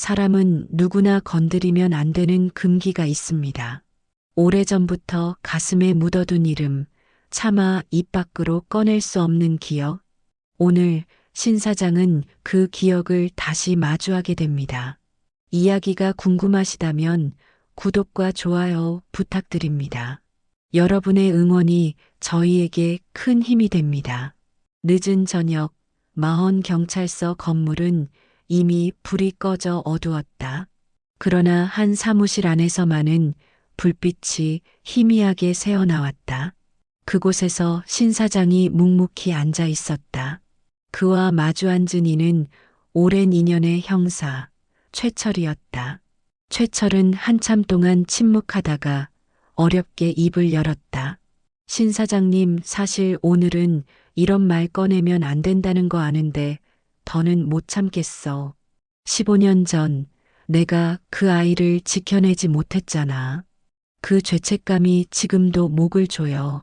사람은 누구나 건드리면 안 되는 금기가 있습니다. 오래전부터 가슴에 묻어둔 이름, 차마 입 밖으로 꺼낼 수 없는 기억. 오늘 신 사장은 그 기억을 다시 마주하게 됩니다. 이야기가 궁금하시다면 구독과 좋아요 부탁드립니다. 여러분의 응원이 저희에게 큰 힘이 됩니다. 늦은 저녁, 마헌경찰서 건물은 이미 불이 꺼져 어두웠다. 그러나 한 사무실 안에서만은 불빛이 희미하게 새어나왔다. 그곳에서 신 사장이 묵묵히 앉아 있었다. 그와 마주 앉은 이는 오랜 인연의 형사, 최철이었다. 최철은 한참 동안 침묵하다가 어렵게 입을 열었다. 신 사장님, 사실 오늘은 이런 말 꺼내면 안 된다는 거 아는데 더는 못 참겠어. 15년 전 내가 그 아이를 지켜내지 못했잖아. 그 죄책감이 지금도 목을 조여.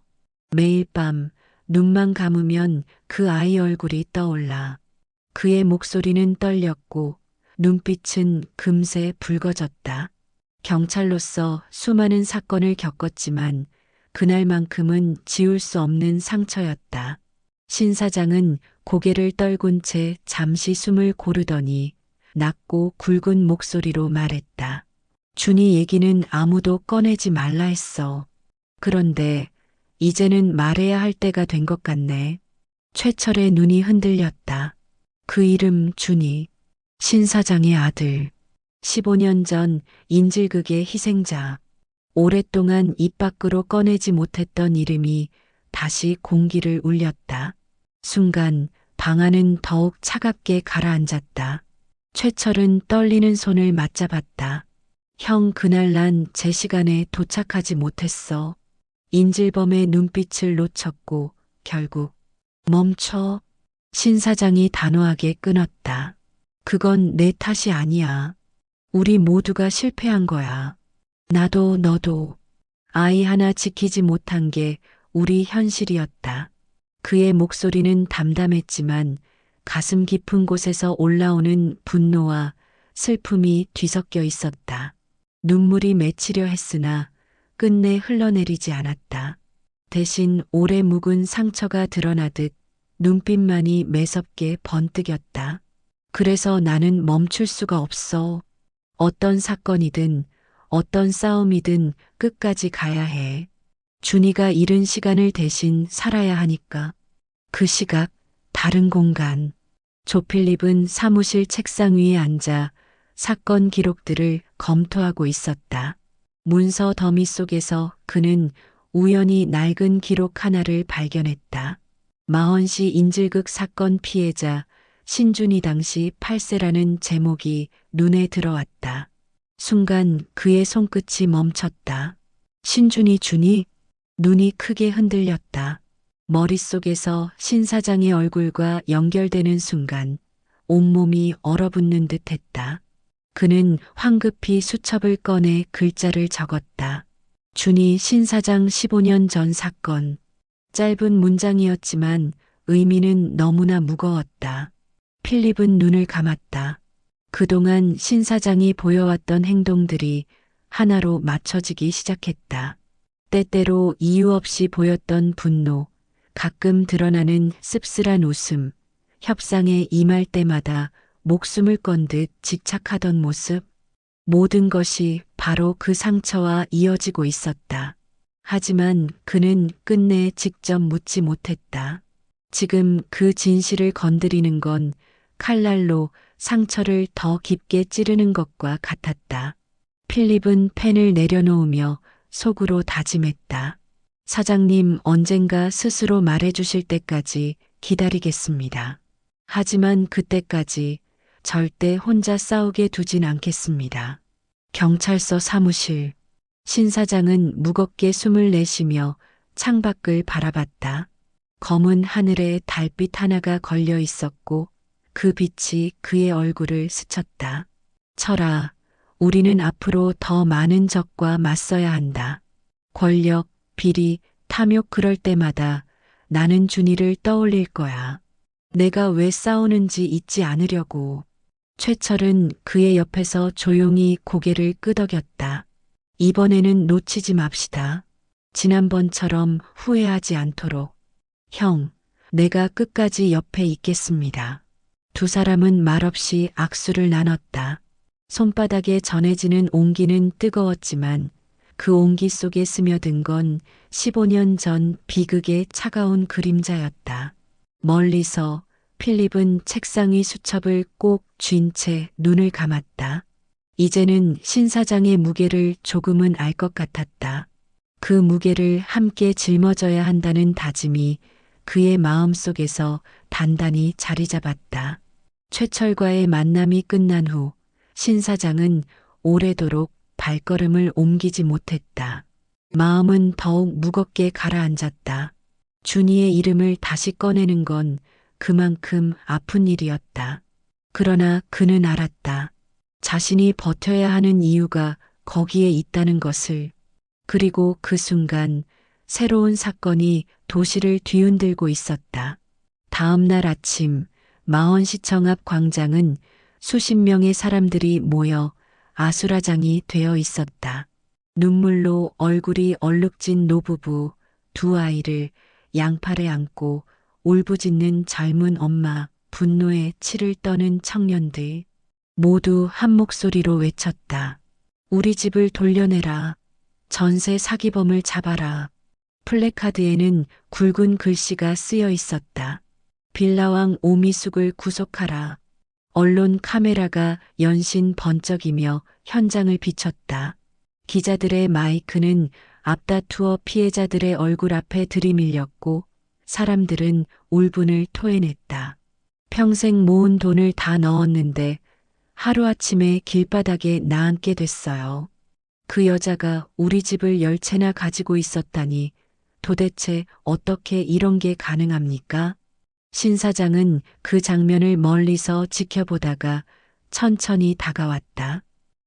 매일 밤 눈만 감으면 그 아이 얼굴이 떠올라. 그의 목소리는 떨렸고 눈빛은 금세 붉어졌다. 경찰로서 수많은 사건을 겪었지만 그날만큼은 지울 수 없는 상처였다. 신 사장은 고개를 떨군 채 잠시 숨을 고르더니 낮고 굵은 목소리로 말했다. 준이 얘기는 아무도 꺼내지 말라 했어. 그런데 이제는 말해야 할 때가 된 것 같네. 최철의 눈이 흔들렸다. 그 이름 준이, 신 사장의 아들. 15년 전 인질극의 희생자. 오랫동안 입 밖으로 꺼내지 못했던 이름이 다시 공기를 울렸다. 순간 방 안은 더욱 차갑게 가라앉았다. 최철은 떨리는 손을 맞잡았다. 형, 그날 난 제 시간에 도착하지 못했어. 인질범의 눈빛을 놓쳤고 결국 멈춰. 신 사장이 단호하게 끊었다. 그건 내 탓이 아니야. 우리 모두가 실패한 거야. 나도 너도. 아이 하나 지키지 못한 게 우리 현실이었다. 그의 목소리는 담담했지만 가슴 깊은 곳에서 올라오는 분노와 슬픔이 뒤섞여 있었다. 눈물이 맺히려 했으나 끝내 흘러내리지 않았다. 대신 오래 묵은 상처가 드러나듯 눈빛만이 매섭게 번뜩였다. 그래서 나는 멈출 수가 없어. 어떤 사건이든 어떤 싸움이든 끝까지 가야 해. 준이가 잃은 시간을 대신 살아야 하니까. 그 시각, 다른 공간. 조필립은 사무실 책상 위에 앉아 사건 기록들을 검토하고 있었다. 문서 더미 속에서 그는 우연히 낡은 기록 하나를 발견했다. 마헌시 인질극 사건 피해자 신준이 당시 8세라는 제목이 눈에 들어왔다. 순간 그의 손끝이 멈췄다. 신준이 준이? 눈이 크게 흔들렸다. 머릿속에서 신 사장의 얼굴과 연결되는 순간 온몸이 얼어붙는 듯 했다. 그는 황급히 수첩을 꺼내 글자를 적었다. 준이 신 사장 15년 전 사건. 짧은 문장이었지만 의미는 너무나 무거웠다. 필립은 눈을 감았다. 그동안 신 사장이 보여왔던 행동들이 하나로 맞춰지기 시작했다. 때때로 이유 없이 보였던 분노, 가끔 드러나는 씁쓸한 웃음, 협상에 임할 때마다 목숨을 건 듯 집착하던 모습, 모든 것이 바로 그 상처와 이어지고 있었다. 하지만 그는 끝내 직접 묻지 못했다. 지금 그 진실을 건드리는 건 칼날로 상처를 더 깊게 찌르는 것과 같았다. 필립은 펜을 내려놓으며 속으로 다짐했다. 사장님, 언젠가 스스로 말해주실 때까지 기다리겠습니다. 하지만 그때까지 절대 혼자 싸우게 두진 않겠습니다. 경찰서 사무실. 신 사장은 무겁게 숨을 내쉬며 창밖을 바라봤다. 검은 하늘에 달빛 하나가 걸려 있었고 그 빛이 그의 얼굴을 스쳤다. 철아, 우리는 앞으로 더 많은 적과 맞서야 한다. 권력, 비리, 탐욕, 그럴 때마다 나는 준이를 떠올릴 거야. 내가 왜 싸우는지 잊지 않으려고. 최철은 그의 옆에서 조용히 고개를 끄덕였다. 이번에는 놓치지 맙시다. 지난번처럼 후회하지 않도록. 형, 내가 끝까지 옆에 있겠습니다. 두 사람은 말없이 악수를 나눴다. 손바닥에 전해지는 온기는 뜨거웠지만 그 온기 속에 스며든 건 15년 전 비극의 차가운 그림자였다. 멀리서 필립은 책상 위 수첩을 꼭 쥔 채 눈을 감았다. 이제는 신 사장의 무게를 조금은 알 것 같았다. 그 무게를 함께 짊어져야 한다는 다짐이 그의 마음속에서 단단히 자리 잡았다. 최철과의 만남이 끝난 후 신 사장은 오래도록 발걸음을 옮기지 못했다. 마음은 더욱 무겁게 가라앉았다. 준이의 이름을 다시 꺼내는 건 그만큼 아픈 일이었다. 그러나 그는 알았다. 자신이 버텨야 하는 이유가 거기에 있다는 것을. 그리고 그 순간 새로운 사건이 도시를 뒤흔들고 있었다. 다음 날 아침 마원시청 앞 광장은 수십 명의 사람들이 모여 아수라장이 되어 있었다. 눈물로 얼굴이 얼룩진 노부부, 두 아이를 양팔에 안고 울부짖는 젊은 엄마, 분노에 치를 떠는 청년들. 모두 한 목소리로 외쳤다. 우리 집을 돌려내라. 전세 사기범을 잡아라. 플래카드에는 굵은 글씨가 쓰여 있었다. 빌라왕 오미숙을 구속하라. 언론 카메라가 연신 번쩍이며 현장을 비췄다. 기자들의 마이크는 앞다투어 피해자들의 얼굴 앞에 들이밀렸고 사람들은 울분을 토해냈다. 평생 모은 돈을 다 넣었는데 하루아침에 길바닥에 나앉게 됐어요. 그 여자가 우리 집을 10채나 가지고 있었다니 도대체 어떻게 이런 게 가능합니까? 신 사장은 그 장면을 멀리서 지켜보다가 천천히 다가왔다.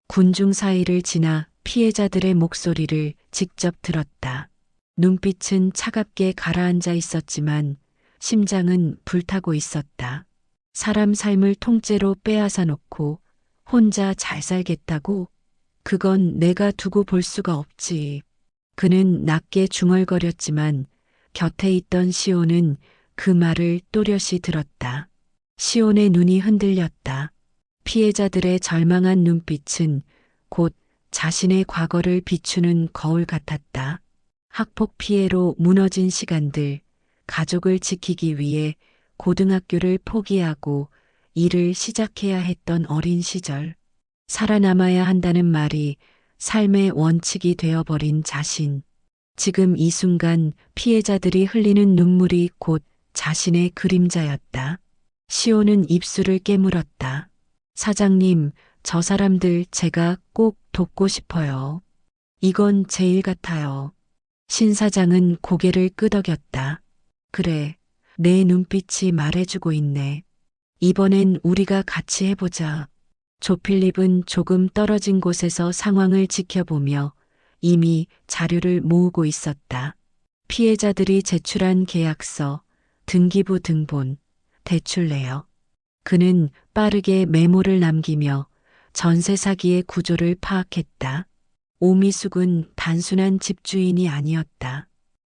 군중 사이를 지나 피해자들의 목소리를 직접 들었다. 눈빛은 차갑게 가라앉아 있었지만 심장은 불타고 있었다. 사람 삶을 통째로 빼앗아 놓고 혼자 잘 살겠다고? 그건 내가 두고 볼 수가 없지. 그는 낮게 중얼거렸지만 곁에 있던 시온은 그 말을 또렷이 들었다. 시온의 눈이 흔들렸다. 피해자들의 절망한 눈빛은 곧 자신의 과거를 비추는 거울 같았다. 학폭 피해로 무너진 시간들, 가족을 지키기 위해 고등학교를 포기하고 일을 시작해야 했던 어린 시절. 살아남아야 한다는 말이 삶의 원칙이 되어버린 자신. 지금 이 순간 피해자들이 흘리는 눈물이 곧 자신의 그림자였다. 시온은 입술을 깨물었다. 사장님, 저 사람들 제가 꼭 돕고 싶어요. 이건 제 일 같아요. 신 사장은 고개를 끄덕였다. 그래, 내 눈빛이 말해주고 있네. 이번엔 우리가 같이 해보자. 조필립은 조금 떨어진 곳에서 상황을 지켜보며 이미 자료를 모으고 있었다. 피해자들이 제출한 계약서, 등기부 등본, 대출 내역. 그는 빠르게 메모를 남기며 전세 사기의 구조를 파악했다. 오미숙은 단순한 집주인이 아니었다.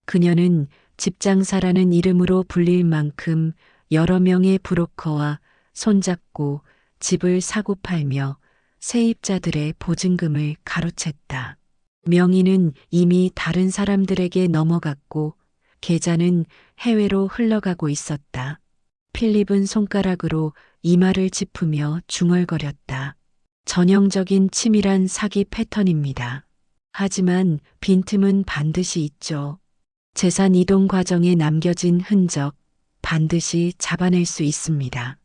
그녀는 집장사라는 이름으로 불릴 만큼 여러 명의 브로커와 손잡고 집을 사고 팔며 세입자들의 보증금을 가로챘다. 명의는 이미 다른 사람들에게 넘어갔고 계좌는 해외로 흘러가고 있었다. 필립은 손가락으로 이마를 짚으며 중얼거렸다. 전형적인 치밀한 사기 패턴입니다. 하지만 빈틈은 반드시 있죠. 재산 이동 과정에 남겨진 흔적 반드시 잡아낼 수 있습니다.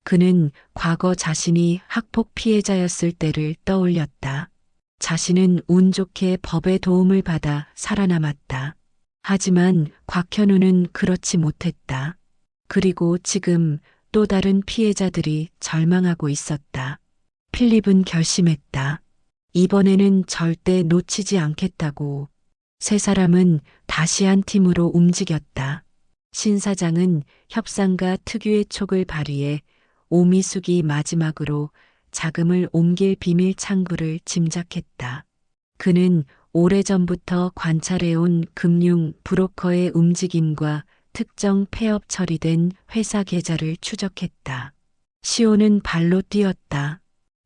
그는 과거 자신이 학폭 피해자였을 때를 떠올렸다. 자신은 운 좋게 법의 도움을 받아 살아남았다. 하지만 곽현우는 그렇지 못했다. 그리고 지금 또 다른 피해자들이 절망하고 있었다. 필립은 결심했다. 이번에는 절대 놓치지 않겠다고. 세 사람은 다시 한 팀으로 움직였다. 신 사장은 협상가 특유의 촉을 발휘해 오미숙이 마지막으로 자금을 옮길 비밀 창구를 짐작했다. 그는 오래전부터 관찰해온 금융 브로커의 움직임과 특정 폐업 처리된 회사 계좌를 추적했다. 시온은 발로 뛰었다.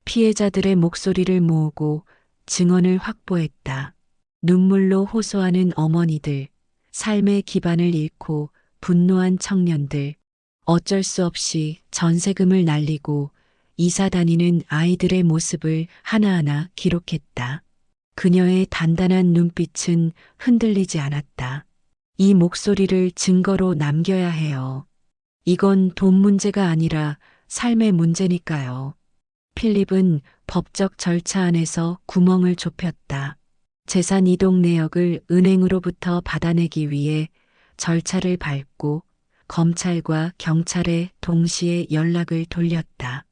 피해자들의 목소리를 모으고 증언을 확보했다. 눈물로 호소하는 어머니들, 삶의 기반을 잃고 분노한 청년들, 어쩔 수 없이 전세금을 날리고 이사 다니는 아이들의 모습을 하나하나 기록했다. 그녀의 단단한 눈빛은 흔들리지 않았다. 이 목소리를 증거로 남겨야 해요. 이건 돈 문제가 아니라 삶의 문제니까요. 필립은 법적 절차 안에서 구멍을 좁혔다. 재산 이동 내역을 은행으로부터 받아내기 위해 절차를 밟고 검찰과 경찰에 동시에 연락을 돌렸다.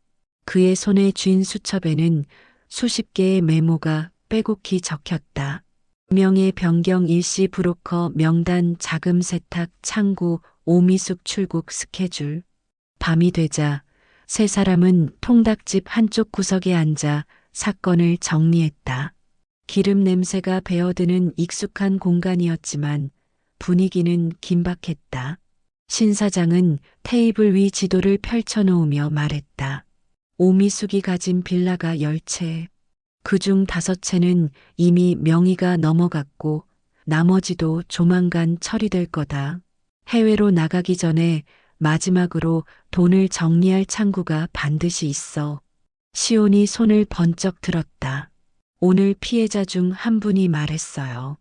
그의 손에 쥔 수첩에는 수십 개의 메모가 빼곡히 적혔다. 명예 변경 일시 브로커 명단 자금 세탁 창구 오미숙 출국 스케줄. 밤이 되자 세 사람은 통닭집 한쪽 구석에 앉아 사건을 정리했다. 기름 냄새가 배어드는 익숙한 공간이었지만 분위기는 긴박했다. 신 사장은 테이블 위 지도를 펼쳐놓으며 말했다. 오미숙이 가진 빌라가 10채, 그중 5채는 이미 명의가 넘어갔고 나머지도 조만간 처리될 거다. 해외로 나가기 전에 마지막으로 돈을 정리할 창구가 반드시 있어. 시온이 손을 번쩍 들었다. 오늘 피해자 중 한 분이 말했어요.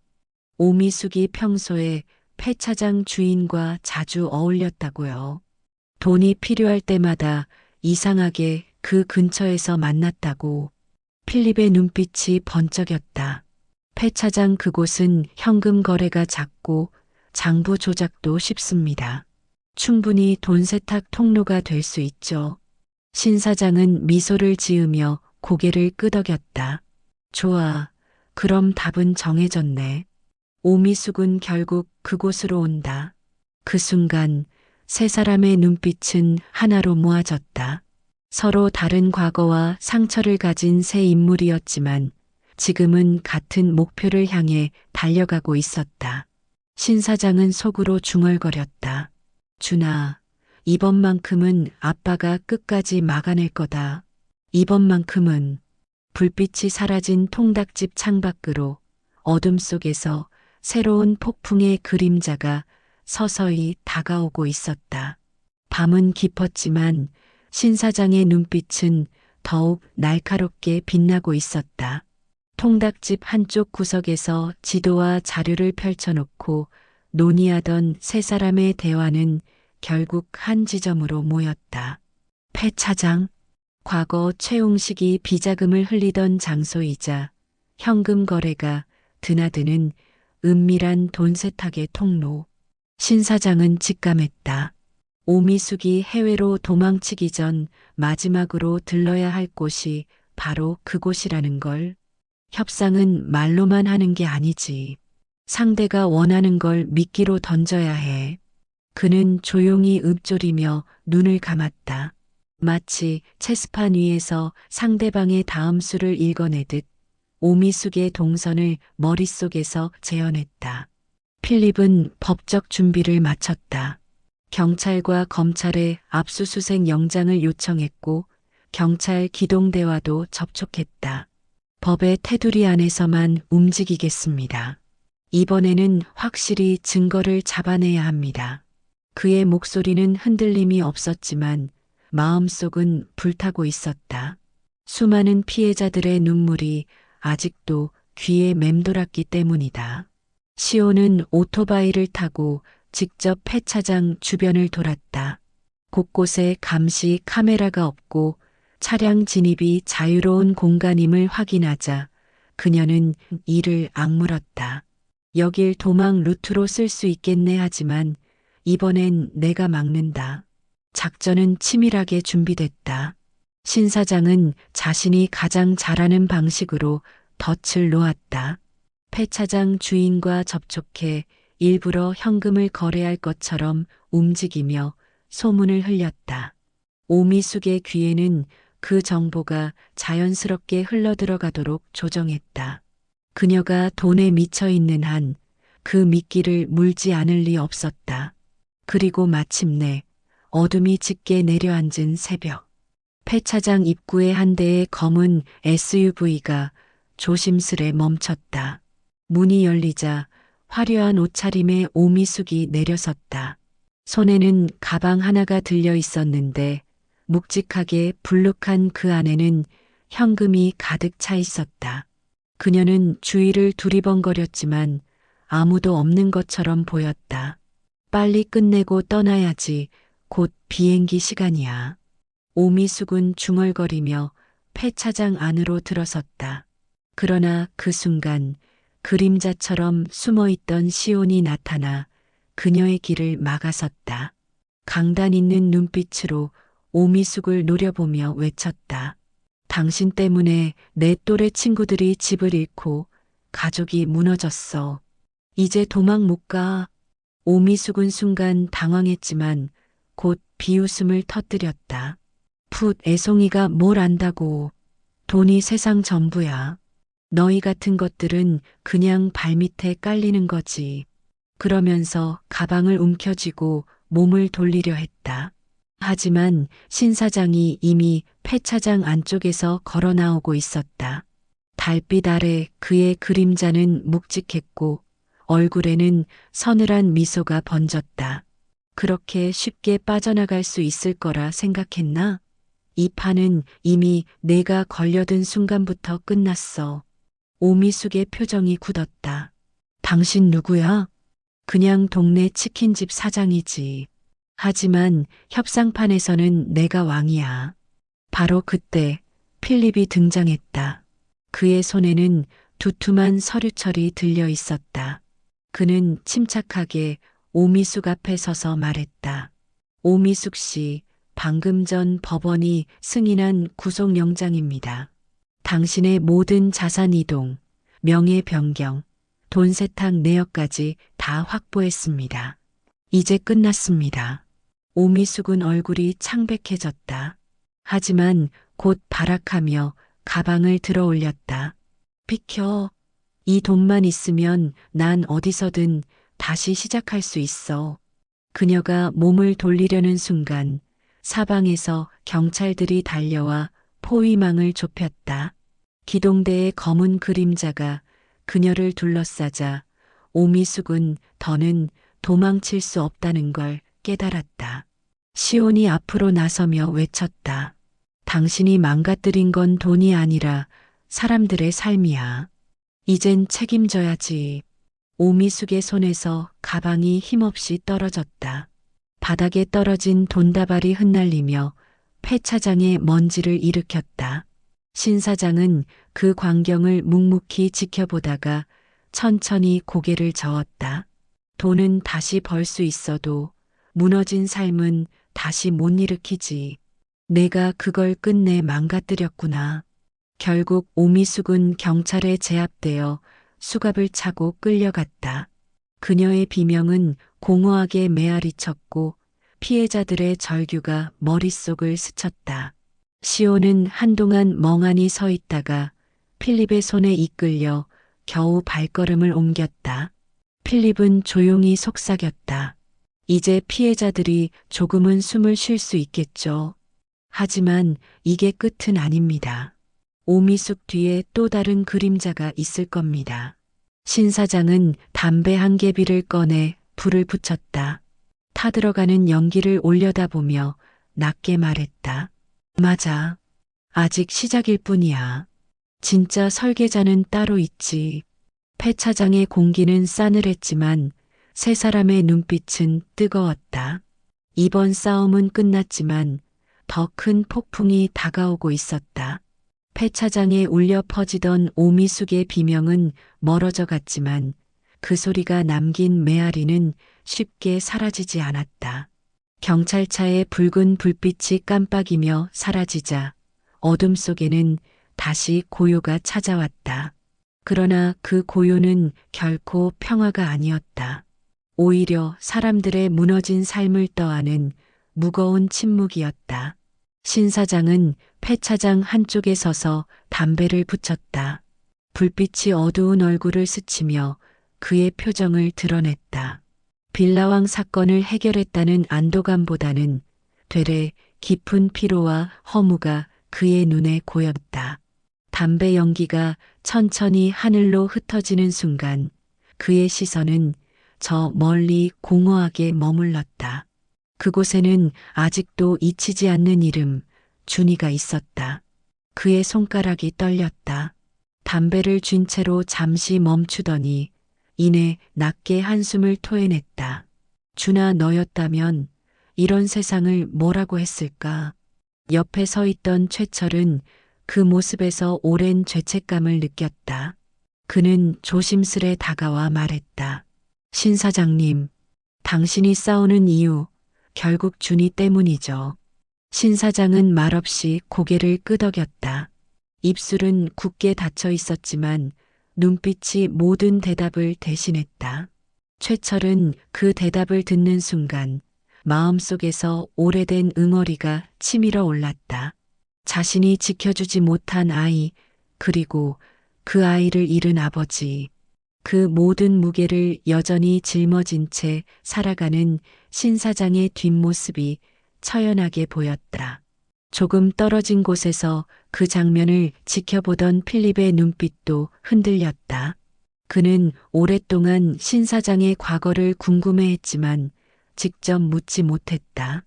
오미숙이 평소에 폐차장 주인과 자주 어울렸다고요. 돈이 필요할 때마다 이상하게 그 근처에서 만났다고. 필립의 눈빛이 번쩍였다. 폐차장 그곳은 현금 거래가 작고 장부 조작도 쉽습니다. 충분히 돈 세탁 통로가 될 수 있죠. 신 사장은 미소를 지으며 고개를 끄덕였다. 좋아. 그럼 답은 정해졌네. 오미숙은 결국 그곳으로 온다. 그 순간 세 사람의 눈빛은 하나로 모아졌다. 서로 다른 과거와 상처를 가진 세 인물이었지만 지금은 같은 목표를 향해 달려가고 있었다. 신 사장은 속으로 중얼거렸다. 준아, 이번만큼은 아빠가 끝까지 막아낼 거다. 이번만큼은. 불빛이 사라진 통닭집 창밖으로 어둠 속에서 새로운 폭풍의 그림자가 서서히 다가오고 있었다. 밤은 깊었지만 신 사장의 눈빛은 더욱 날카롭게 빛나고 있었다. 통닭집 한쪽 구석에서 지도와 자료를 펼쳐놓고 논의하던 세 사람의 대화는 결국 한 지점으로 모였다. 폐차장, 과거 최웅식이 비자금을 흘리던 장소이자 현금 거래가 드나드는 은밀한 돈 세탁의 통로. 신 사장은 직감했다. 오미숙이 해외로 도망치기 전 마지막으로 들러야 할 곳이 바로 그곳이라는 걸. 협상은 말로만 하는 게 아니지. 상대가 원하는 걸 미끼로 던져야 해. 그는 조용히 읊조리며 눈을 감았다. 마치 체스판 위에서 상대방의 다음 수를 읽어내듯 오미숙의 동선을 머릿속에서 재현했다. 필립은 법적 준비를 마쳤다. 경찰과 검찰에 압수수색 영장을 요청했고 경찰 기동대와도 접촉했다. 법의 테두리 안에서만 움직이겠습니다. 이번에는 확실히 증거를 잡아내야 합니다. 그의 목소리는 흔들림이 없었지만 마음속은 불타고 있었다. 수많은 피해자들의 눈물이 아직도 귀에 맴돌았기 때문이다. 시온은 오토바이를 타고 직접 폐차장 주변을 돌았다. 곳곳에 감시 카메라가 없고 차량 진입이 자유로운 공간임을 확인하자 그녀는 이를 악물었다. 여길 도망 루트로 쓸 수 있겠네 하지만 이번엔 내가 막는다. 작전은 치밀하게 준비됐다. 신 사장은 자신이 가장 잘하는 방식으로 덫을 놓았다. 폐차장 주인과 접촉해 일부러 현금을 거래할 것처럼 움직이며 소문을 흘렸다. 오미숙의 귀에는 그 정보가 자연스럽게 흘러들어가도록 조정했다. 그녀가 돈에 미쳐 있는 한 그 미끼를 물지 않을 리 없었다. 그리고 마침내 어둠이 짙게 내려앉은 새벽. 폐차장 입구에 한 대의 검은 SUV가 조심스레 멈췄다. 문이 열리자 화려한 옷차림의 오미숙이 내려섰다. 손에는 가방 하나가 들려 있었는데 묵직하게 불룩한 그 안에는 현금이 가득 차 있었다. 그녀는 주위를 두리번거렸지만 아무도 없는 것처럼 보였다. 빨리 끝내고 떠나야지. 곧 비행기 시간이야. 오미숙은 중얼거리며 폐차장 안으로 들어섰다. 그러나 그 순간 그림자처럼 숨어있던 시온이 나타나 그녀의 길을 막아섰다. 강단 있는 눈빛으로 오미숙을 노려보며 외쳤다. 당신 때문에 내 또래 친구들이 집을 잃고 가족이 무너졌어. 이제 도망 못 가. 오미숙은 순간 당황했지만 곧 비웃음을 터뜨렸다. 풋 애송이가 뭘 안다고. 돈이 세상 전부야. 너희 같은 것들은 그냥 발밑에 깔리는 거지. 그러면서 가방을 움켜쥐고 몸을 돌리려 했다. 하지만 신 사장이 이미 폐차장 안쪽에서 걸어 나오고 있었다. 달빛 아래 그의 그림자는 묵직했고 얼굴에는 서늘한 미소가 번졌다. 그렇게 쉽게 빠져나갈 수 있을 거라 생각했나? 이 판은 이미 내가 걸려든 순간부터 끝났어. 오미숙의 표정이 굳었다. 당신 누구야? 그냥 동네 치킨집 사장이지. 하지만 협상판에서는 내가 왕이야. 바로 그때 필립이 등장했다. 그의 손에는 두툼한 서류철이 들려 있었다. 그는 침착하게 오미숙 앞에 서서 말했다. 오미숙 씨, 방금 전 법원이 승인한 구속영장입니다. 당신의 모든 자산 이동, 명예 변경, 돈 세탁 내역까지 다 확보했습니다. 이제 끝났습니다. 오미숙은 얼굴이 창백해졌다. 하지만 곧 발악하며 가방을 들어 올렸다. 비켜. 이 돈만 있으면 난 어디서든 다시 시작할 수 있어. 그녀가 몸을 돌리려는 순간 사방에서 경찰들이 달려와 포위망을 좁혔다. 기동대의 검은 그림자가 그녀를 둘러싸자 오미숙은 더는 도망칠 수 없다는 걸 깨달았다. 시온이 앞으로 나서며 외쳤다. 당신이 망가뜨린 건 돈이 아니라 사람들의 삶이야. 이젠 책임져야지. 오미숙의 손에서 가방이 힘없이 떨어졌다. 바닥에 떨어진 돈다발이 흩날리며 폐차장에 먼지를 일으켰다. 신 사장은 그 광경을 묵묵히 지켜보다가 천천히 고개를 저었다. 돈은 다시 벌 수 있어도 무너진 삶은 다시 못 일으키지. 내가 그걸 끝내 망가뜨렸구나. 결국 오미숙은 경찰에 제압되어 수갑을 차고 끌려갔다. 그녀의 비명은 공허하게 메아리쳤고 피해자들의 절규가 머릿속을 스쳤다. 시온은 한동안 멍하니 서 있다가 필립의 손에 이끌려 겨우 발걸음을 옮겼다. 필립은 조용히 속삭였다. 이제 피해자들이 조금은 숨을 쉴 수 있겠죠. 하지만 이게 끝은 아닙니다. 오미숙 뒤에 또 다른 그림자가 있을 겁니다. 신 사장은 담배 한 개비를 꺼내 불을 붙였다. 타들어가는 연기를 올려다보며 낮게 말했다. 맞아. 아직 시작일 뿐이야. 진짜 설계자는 따로 있지. 폐차장의 공기는 싸늘했지만 세 사람의 눈빛은 뜨거웠다. 이번 싸움은 끝났지만 더 큰 폭풍이 다가오고 있었다. 폐차장에 울려 퍼지던 오미숙의 비명은 멀어져 갔지만 그 소리가 남긴 메아리는 쉽게 사라지지 않았다. 경찰차의 붉은 불빛이 깜빡이며 사라지자 어둠 속에는 다시 고요가 찾아왔다. 그러나 그 고요는 결코 평화가 아니었다. 오히려 사람들의 무너진 삶을 떠안은 무거운 침묵이었다. 신 사장은 폐차장 한쪽에 서서 담배를 붙였다. 불빛이 어두운 얼굴을 스치며 그의 표정을 드러냈다. 빌라왕 사건을 해결했다는 안도감보다는 되레 깊은 피로와 허무가 그의 눈에 고였다. 담배 연기가 천천히 하늘로 흩어지는 순간 그의 시선은 저 멀리 공허하게 머물렀다. 그곳에는 아직도 잊히지 않는 이름, 준이가 있었다. 그의 손가락이 떨렸다. 담배를 쥔 채로 잠시 멈추더니 이내 낮게 한숨을 토해냈다. 준아, 너였다면 이런 세상을 뭐라고 했을까? 옆에 서 있던 최철은 그 모습에서 오랜 죄책감을 느꼈다. 그는 조심스레 다가와 말했다. 신 사장님, 당신이 싸우는 이유 결국 준이 때문이죠. 신 사장은 말없이 고개를 끄덕였다. 입술은 굳게 닫혀 있었지만 눈빛이 모든 대답을 대신했다. 최철은 그 대답을 듣는 순간 마음속에서 오래된 응어리가 치밀어 올랐다. 자신이 지켜주지 못한 아이, 그리고 그 아이를 잃은 아버지, 그 모든 무게를 여전히 짊어진 채 살아가는 신 사장의 뒷모습이 처연하게 보였다. 조금 떨어진 곳에서 그 장면을 지켜보던 필립의 눈빛도 흔들렸다. 그는 오랫동안 신 사장의 과거를 궁금해했지만 직접 묻지 못했다.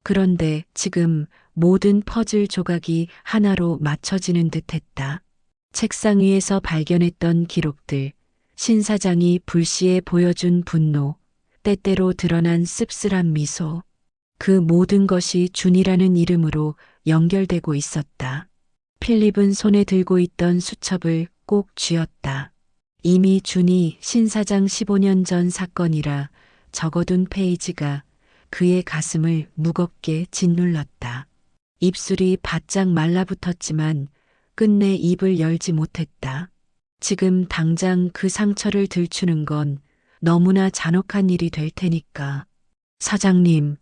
그런데 지금 모든 퍼즐 조각이 하나로 맞춰지는 듯했다. 책상 위에서 발견했던 기록들, 신 사장이 불시에 보여준 분노, 때때로 드러난 씁쓸한 미소, 그 모든 것이 준이라는 이름으로 연결되고 있었다. 필립은 손에 들고 있던 수첩을 꼭 쥐었다. 이미 준이 신 사장 15년 전 사건이라 적어둔 페이지가 그의 가슴을 무겁게 짓눌렀다. 입술이 바짝 말라붙었지만 끝내 입을 열지 못했다. 지금 당장 그 상처를 들추는 건 너무나 잔혹한 일이 될 테니까. 사장님,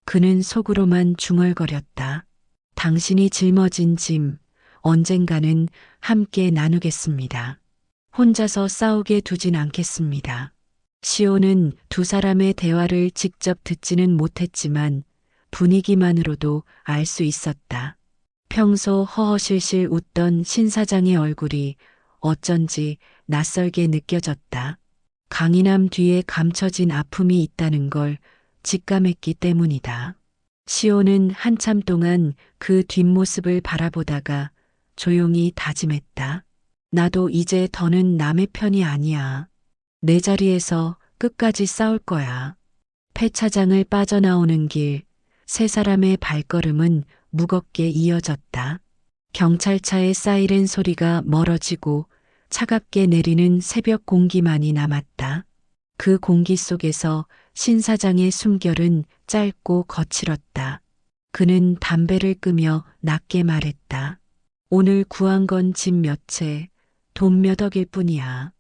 그는 속으로만 중얼거렸다. 당신이 짊어진 짐, 언젠가는 함께 나누겠습니다. 혼자서 싸우게 두진 않겠습니다. 시온은 두 사람의 대화를 직접 듣지는 못했지만 분위기만으로도 알 수 있었다. 평소 허허실실 웃던 신 사장의 얼굴이 어쩐지 낯설게 느껴졌다. 강인함 뒤에 감춰진 아픔이 있다는 걸 직감했기 때문이다. 시온은 한참 동안 그 뒷모습을 바라보다가 조용히 다짐했다. 나도 이제 더는 남의 편이 아니야. 내 자리에서 끝까지 싸울 거야. 폐차장을 빠져나오는 길, 세 사람의 발걸음은 무겁게 이어졌다. 경찰차의 사이렌 소리가 멀어지고 차갑게 내리는 새벽 공기만이 남았다. 그 공기 속에서 신 사장의 숨결은 짧고 거칠었다. 그는 담배를 끄며 낮게 말했다. 오늘 구한 건 집 몇 채, 돈 몇 억일 뿐이야.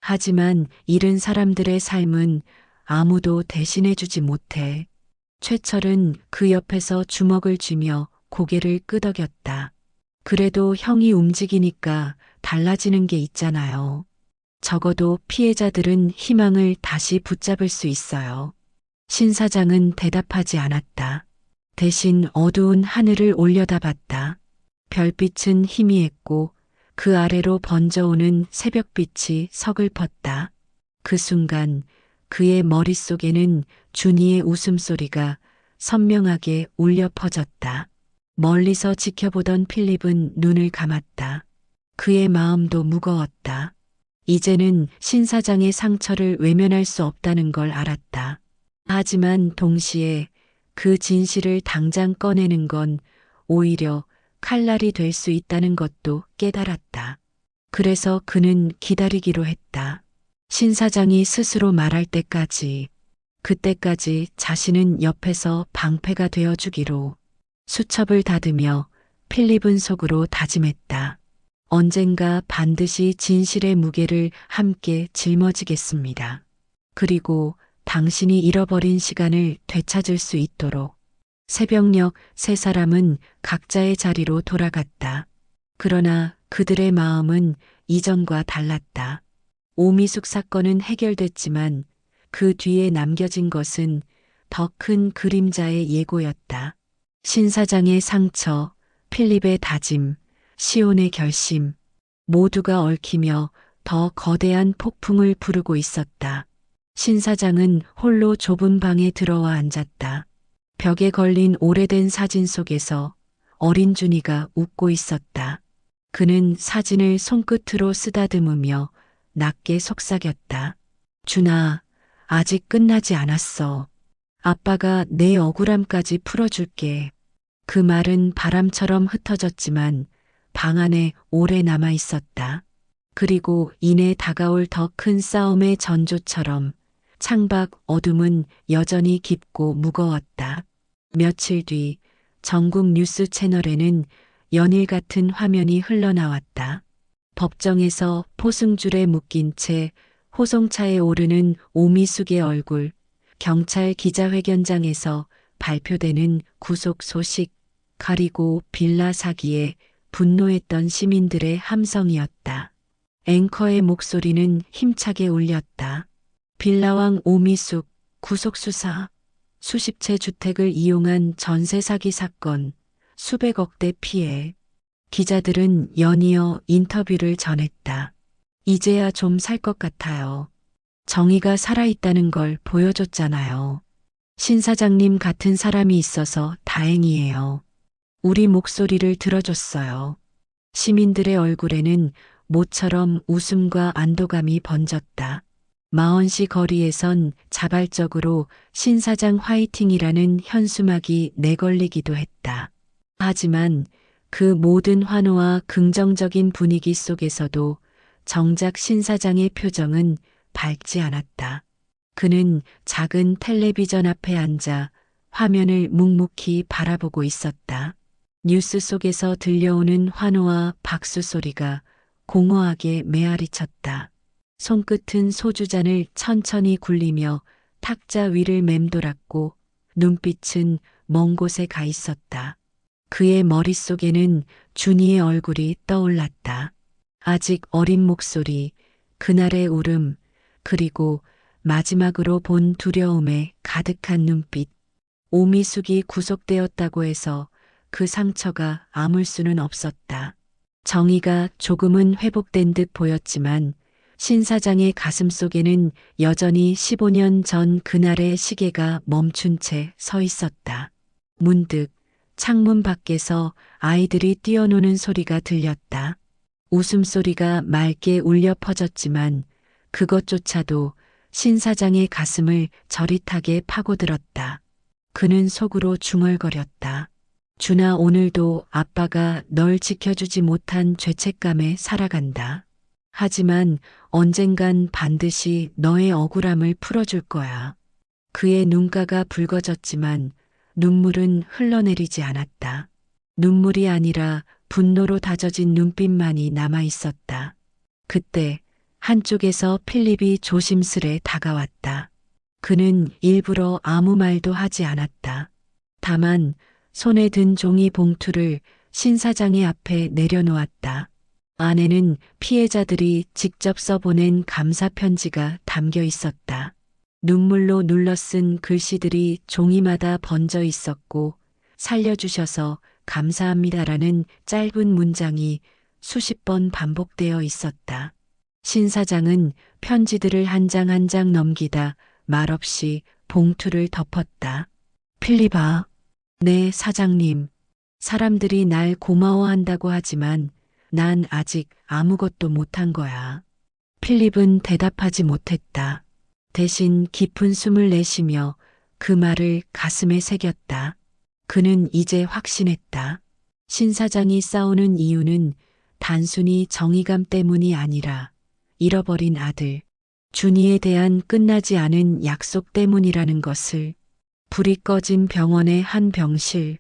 하지만 잃은 사람들의 삶은 아무도 대신해주지 못해. 최철은 그 옆에서 주먹을 쥐며 고개를 끄덕였다. 그래도 형이 움직이니까 달라지는 게 있잖아요. 적어도 피해자들은 희망을 다시 붙잡을 수 있어요. 신 사장은 대답하지 않았다. 대신 어두운 하늘을 올려다봤다. 별빛은 희미했고 그 아래로 번져오는 새벽빛이 서글펐다. 그 순간 그의 머릿속에는 준이의 웃음소리가 선명하게 울려 퍼졌다. 멀리서 지켜보던 필립은 눈을 감았다. 그의 마음도 무거웠다. 이제는 신 사장의 상처를 외면할 수 없다는 걸 알았다. 하지만 동시에 그 진실을 당장 꺼내는 건 오히려 칼날이 될 수 있다는 것도 깨달았다. 그래서 그는 기다리기로 했다. 신 사장이 스스로 말할 때까지, 그때까지 자신은 옆에서 방패가 되어주기로. 수첩을 닫으며 필립은 속으로 다짐했다. 언젠가 반드시 진실의 무게를 함께 짊어지겠습니다. 그리고 당신이 잃어버린 시간을 되찾을 수 있도록. 새벽녘 세 사람은 각자의 자리로 돌아갔다. 그러나 그들의 마음은 이전과 달랐다. 오미숙 사건은 해결됐지만 그 뒤에 남겨진 것은 더 큰 그림자의 예고였다. 신 사장의 상처, 필립의 다짐, 시온의 결심, 모두가 얽히며 더 거대한 폭풍을 부르고 있었다. 신 사장은 홀로 좁은 방에 들어와 앉았다. 벽에 걸린 오래된 사진 속에서 어린 준이가 웃고 있었다. 그는 사진을 손끝으로 쓰다듬으며 낮게 속삭였다. 준아, 아직 끝나지 않았어. 아빠가 내 억울함까지 풀어줄게. 그 말은 바람처럼 흩어졌지만 방 안에 오래 남아 있었다. 그리고 이내 다가올 더 큰 싸움의 전조처럼 창밖 어둠은 여전히 깊고 무거웠다. 며칠 뒤 전국 뉴스 채널에는 연일 같은 화면이 흘러나왔다. 법정에서 포승줄에 묶인 채 호송차에 오르는 오미숙의 얼굴, 경찰 기자회견장에서 발표되는 구속 소식, 가리고 빌라 사기에 분노했던 시민들의 함성이었다. 앵커의 목소리는 힘차게 울렸다. 빌라왕 오미숙, 구속수사, 수십 채 주택을 이용한 전세 사기 사건, 수백억대 피해. 기자들은 연이어 인터뷰를 전했다. 이제야 좀 살 것 같아요. 정의가 살아있다는 걸 보여줬잖아요. 신 사장님 같은 사람이 있어서 다행이에요. 우리 목소리를 들어줬어요. 시민들의 얼굴에는 모처럼 웃음과 안도감이 번졌다. 마원시 거리에선 자발적으로 신 사장 화이팅이라는 현수막이 내걸리기도 했다. 하지만 그 모든 환호와 긍정적인 분위기 속에서도 정작 신 사장의 표정은 밝지 않았다. 그는 작은 텔레비전 앞에 앉아 화면을 묵묵히 바라보고 있었다. 뉴스 속에서 들려오는 환호와 박수 소리가 공허하게 메아리쳤다. 손끝은 소주잔을 천천히 굴리며 탁자 위를 맴돌았고 눈빛은 먼 곳에 가 있었다. 그의 머릿속에는 준이의 얼굴이 떠올랐다. 아직 어린 목소리, 그날의 울음, 그리고 마지막으로 본 두려움에 가득한 눈빛. 오미숙이 구속되었다고 해서 그 상처가 아물 수는 없었다. 정의가 조금은 회복된 듯 보였지만 신 사장의 가슴 속에는 여전히 15년 전 그날의 시계가 멈춘 채 서 있었다. 문득 창문 밖에서 아이들이 뛰어노는 소리가 들렸다. 웃음소리가 맑게 울려 퍼졌지만 그것조차도 신 사장의 가슴을 저릿하게 파고들었다. 그는 속으로 중얼거렸다. 준아, 오늘도 아빠가 널 지켜주지 못한 죄책감에 살아간다. 하지만 언젠간 반드시 너의 억울함을 풀어줄 거야. 그의 눈가가 붉어졌지만 눈물은 흘러내리지 않았다. 눈물이 아니라 분노로 다져진 눈빛만이 남아 있었다. 그때 한쪽에서 필립이 조심스레 다가왔다. 그는 일부러 아무 말도 하지 않았다. 다만 손에 든 종이 봉투를 신 사장의 앞에 내려놓았다. 안에는 피해자들이 직접 써보낸 감사 편지가 담겨 있었다. 눈물로 눌러쓴 글씨들이 종이마다 번져 있었고 살려주셔서 감사합니다라는 짧은 문장이 수십 번 반복되어 있었다. 신 사장은 편지들을 한 장 한 장 넘기다 말없이 봉투를 덮었다. 필립아, 네, 사장님. 사람들이 날 고마워한다고 하지만 난 아직 아무것도 못한 거야. 필립은 대답하지 못했다. 대신 깊은 숨을 내쉬며 그 말을 가슴에 새겼다. 그는 이제 확신했다. 신 사장이 싸우는 이유는 단순히 정의감 때문이 아니라 잃어버린 아들, 준이에 대한 끝나지 않은 약속 때문이라는 것을. 불이 꺼진 병원의 한 병실,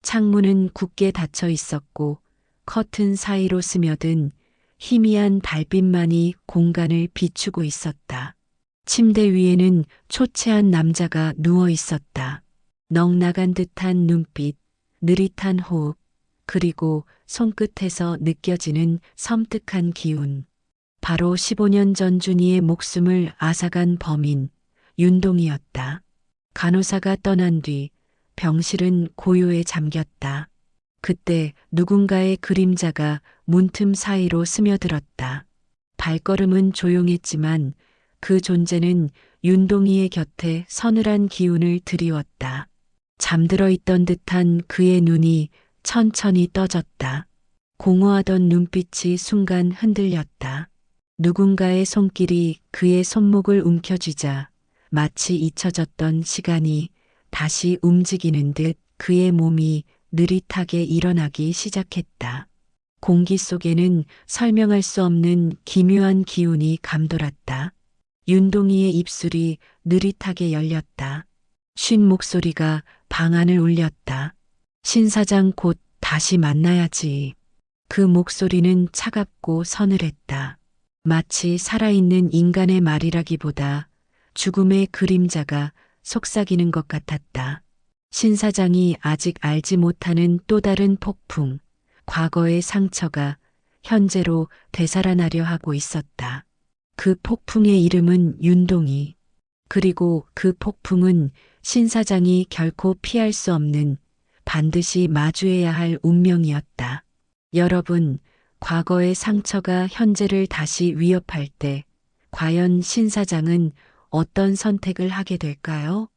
창문은 굳게 닫혀 있었고 커튼 사이로 스며든 희미한 달빛만이 공간을 비추고 있었다. 침대 위에는 초췌한 남자가 누워 있었다. 넉나간 듯한 눈빛, 느릿한 호흡, 그리고 손끝에서 느껴지는 섬뜩한 기운. 바로 15년 전 준이의 목숨을 앗아간 범인, 윤동이었다. 간호사가 떠난 뒤 병실은 고요에 잠겼다. 그때 누군가의 그림자가 문틈 사이로 스며들었다. 발걸음은 조용했지만 그 존재는 윤동이의 곁에 서늘한 기운을 드리웠다. 잠들어 있던 듯한 그의 눈이 천천히 떠졌다. 공허하던 눈빛이 순간 흔들렸다. 누군가의 손길이 그의 손목을 움켜쥐자 마치 잊혀졌던 시간이 다시 움직이는 듯 그의 몸이 느릿하게 일어나기 시작했다. 공기 속에는 설명할 수 없는 기묘한 기운이 감돌았다. 윤동이의 입술이 느릿하게 열렸다. 쉰 목소리가 방 안을 울렸다. 신 사장 곧 다시 만나야지. 그 목소리는 차갑고 서늘했다. 마치 살아있는 인간의 말이라기보다 죽음의 그림자가 속삭이는 것 같았다. 신 사장이 아직 알지 못하는 또 다른 폭풍, 과거의 상처가 현재로 되살아나려 하고 있었다. 그 폭풍의 이름은 윤동이. 그리고 그 폭풍은 신 사장이 결코 피할 수 없는 반드시 마주해야 할 운명이었다. 여러분, 과거의 상처가 현재를 다시 위협할 때 과연 신 사장은 어떤 선택을 하게 될까요?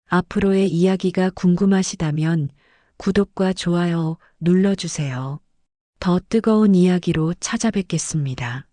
앞으로의 이야기가 궁금하시다면 구독과 좋아요 눌러주세요. 더 뜨거운 이야기로 찾아뵙겠습니다.